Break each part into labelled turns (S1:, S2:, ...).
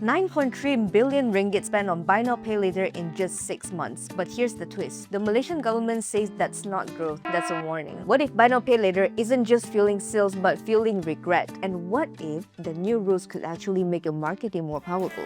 S1: 9.3 billion ringgit spent on buy now pay later in just 6 months. But here's the twist. The Malaysian government says that's not growth, that's a warning. What if buy now pay later isn't just fueling sales but fueling regret? And what if the new rules could actually make your marketing more powerful?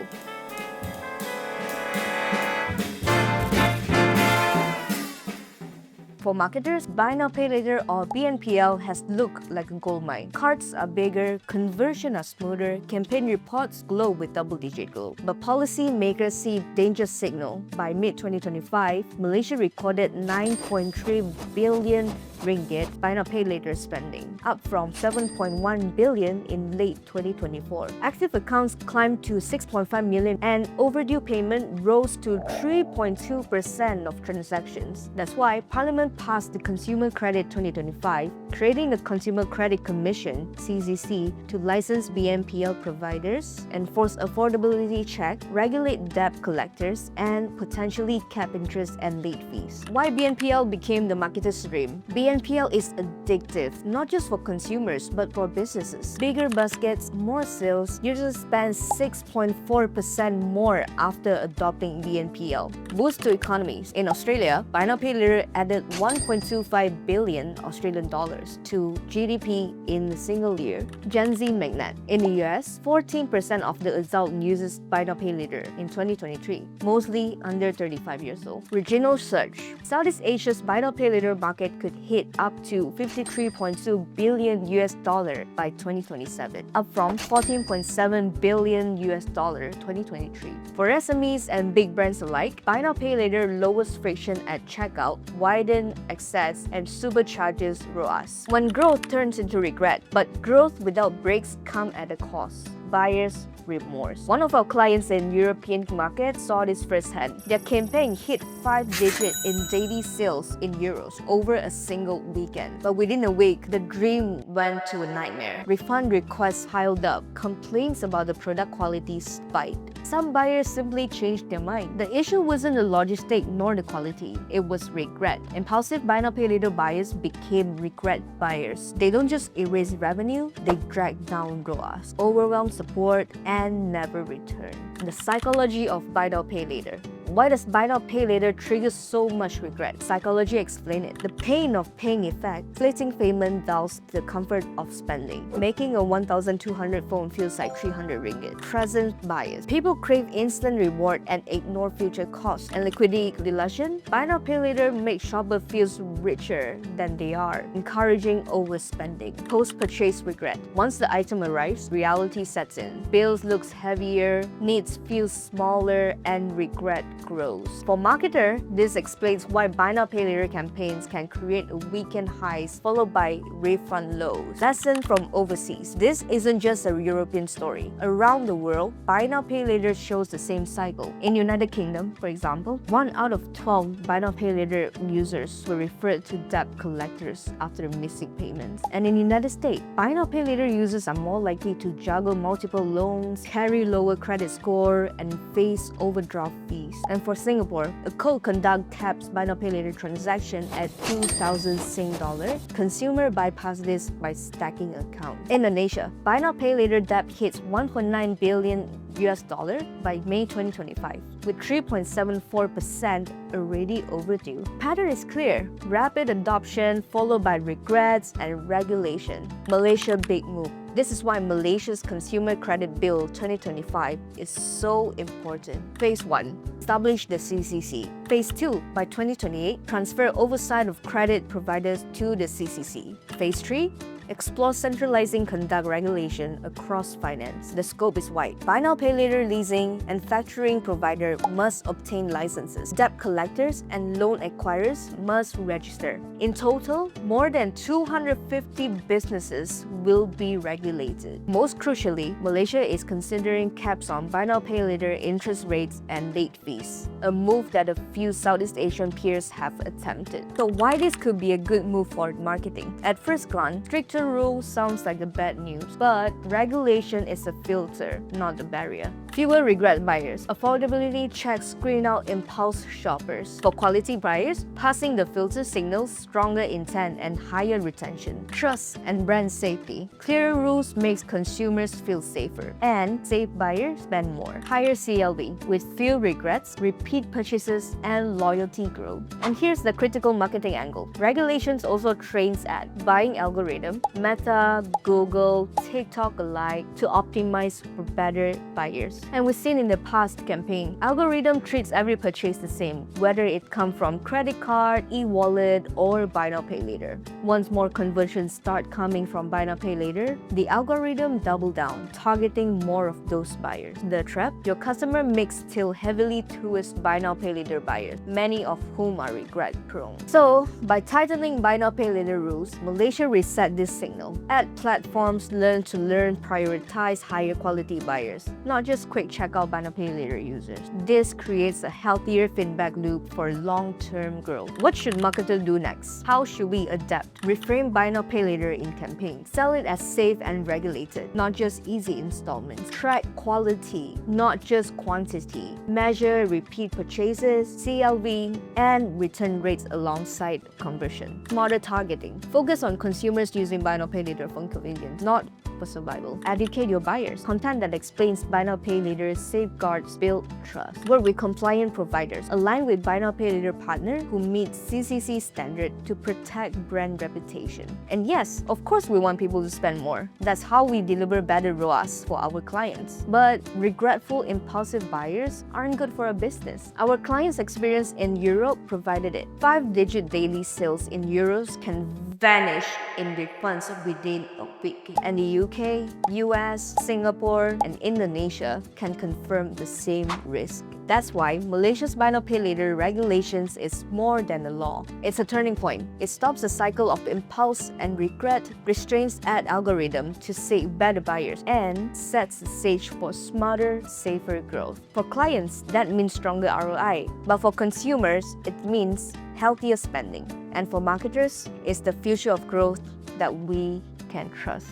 S1: For marketers, buy now pay later or BNPL has looked like a goldmine. Cards are bigger, conversion are smoother, campaign reports glow with double-digit growth. But policymakers see danger signal. By mid-2025, Malaysia recorded 9.3 billion ringgit buy now pay later spending, up from 7.1 billion in late 2024. Active accounts climbed to 6.5 million and overdue payment rose to 3.2% of transactions. That's why Parliament passed the Consumer Credit 2025, creating the Consumer Credit Commission (CCC) to license BNPL providers, enforce affordability check, regulate debt collectors, and potentially cap interest and late fees. Why BNPL became the marketer's dream? BNPL is addictive, not just for consumers, but for businesses. Bigger baskets, more sales, users spend 6.4% more after adopting BNPL. Boost to economies. In Australia, buy now pay later added 1.25 billion Australian dollars to GDP in a single year. Gen Z magnet. In the US, 14% of the adult users buy now pay later in 2023, mostly under 35 years old. Regional search. Southeast Asia's buy now pay later market could hit up to 53.2 billion US dollar by 2027, up from 14.7 billion US dollar 2023. For SMEs and big brands alike, buy now pay later lowers friction at checkout, widen access, and supercharges ROAS. When growth turns into regret, but growth without breaks come at a cost. Buyer's remorse. One of our clients in European market saw this firsthand. Their campaign hit 5-digit in daily sales in euros over a single weekend. But within a week, the dream went to a nightmare. Refund requests piled up. Complaints about the product quality spiked. Some buyers simply changed their mind. The issue wasn't the logistic nor the quality. It was regret. Impulsive buy now pay later buyers became regret buyers. They don't just erase revenue, they drag down ROAS, overwhelm support, and never return. The psychology of buy now pay later. Why does buy now pay later trigger so much regret? Psychology explain it. The pain of paying effect, splitting payment dulls the comfort of spending. Making a 1,200 phone feels like 300 ringgit. Present bias. People crave instant reward and ignore future costs. And liquidity delusion. Buy now pay later makes shopper feels richer than they are, encouraging overspending. Post-purchase regret. Once the item arrives, reality sets in. Bills looks heavier, needs feel smaller, and regret grows. For marketer, this explains why buy now pay later campaigns can create a weekend highs followed by refund lows. Lesson from overseas. This isn't just a European story. Around the world, buy now pay later shows the same cycle. In United Kingdom, for example, 1 out of 12 buy now pay later users were referred to debt collectors after missing payments. And in United States, buy now pay later users are more likely to juggle multiple loans, carry lower credit score, and face overdraft fees. And for Singapore, a code conduct caps buy now pay later transaction at 2,000 Sing dollar. Consumer bypass this by stacking accounts. In Indonesia, buy now pay later debt hits 1.9 billion US dollar by May 2025, with 3.74% already overdue. Pattern is clear: rapid adoption followed by regrets and regulation. Malaysia big move. This is why Malaysia's Consumer Credit Bill 2025 is so important. Phase 1. Establish the CCC. Phase 2. By 2028, transfer oversight of credit providers to the CCC. Phase 3. Explore centralizing conduct regulation across finance. The scope is wide. Buy now pay later leasing and factoring provider must obtain licenses. Debt collectors and loan acquirers must register. In total, more than 250 businesses will be regulated. Most crucially, Malaysia is considering caps on buy now pay later interest rates and late fees, a move that a few Southeast Asian peers have attempted. So why this could be a good move for marketing? At first glance, stricter rule sounds like the bad news, but regulation is a filter, not the barrier. Fewer regret buyers. Affordability checks screen out impulse shoppers. For quality buyers, passing the filter signals stronger intent and higher retention. Trust and brand safety. Clearer rules makes consumers feel safer. And safe buyers spend more. Higher CLV. With few regrets, repeat purchases, and loyalty grow. And here's the critical marketing angle. Regulations also trains at buying algorithm, Meta, Google, TikTok alike to optimize for better buyers. And we've seen in the past campaign, algorithm treats every purchase the same, whether it come from credit card, e-wallet, or buy now pay later. Once more conversions start coming from buy now pay later, the algorithm double down, targeting more of those buyers. The trap, your customer mix tilt heavily towards buy now pay later buyers, many of whom are regret prone. So, by tightening buy now pay later rules, Malaysia reset this signal. Ad platforms learn to prioritize higher quality buyers, not just quick checkout buy now pay later users. This creates a healthier feedback loop for long-term growth. What should marketers do next? How should we adapt? Reframe buy now pay later in campaigns. Sell it as safe and regulated, not just easy installments. Track quality, not just quantity. Measure repeat purchases, CLV, and return rates alongside conversion. Smarter targeting. Focus on consumers using buy now pay later for convenience, not for survival. Educate your buyers. Content that explains buy now pay later safeguards build trust. Work with compliant providers. Align with buy now pay later partner who meet CCC standard to protect brand reputation. And yes, of course we want people to spend more. That's how we deliver better ROAS for our clients. But regretful impulsive buyers aren't good for a business. Our clients' experience in Europe provided it. 5-digit daily sales in euros can vanish in refunds within a week. And the UK, US, Singapore, and Indonesia can confirm the same risk. That's why Malaysia's buy now pay later regulations is more than a law. It's a turning point. It stops the cycle of impulse and regret, restrains ad algorithm to seek better buyers, and sets the stage for smarter, safer growth. For clients, that means stronger ROI. But for consumers, it means healthier spending. And for marketers, it's the future of growth that we can trust.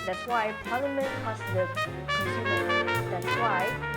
S1: That's why Parliament has the consumer. That's why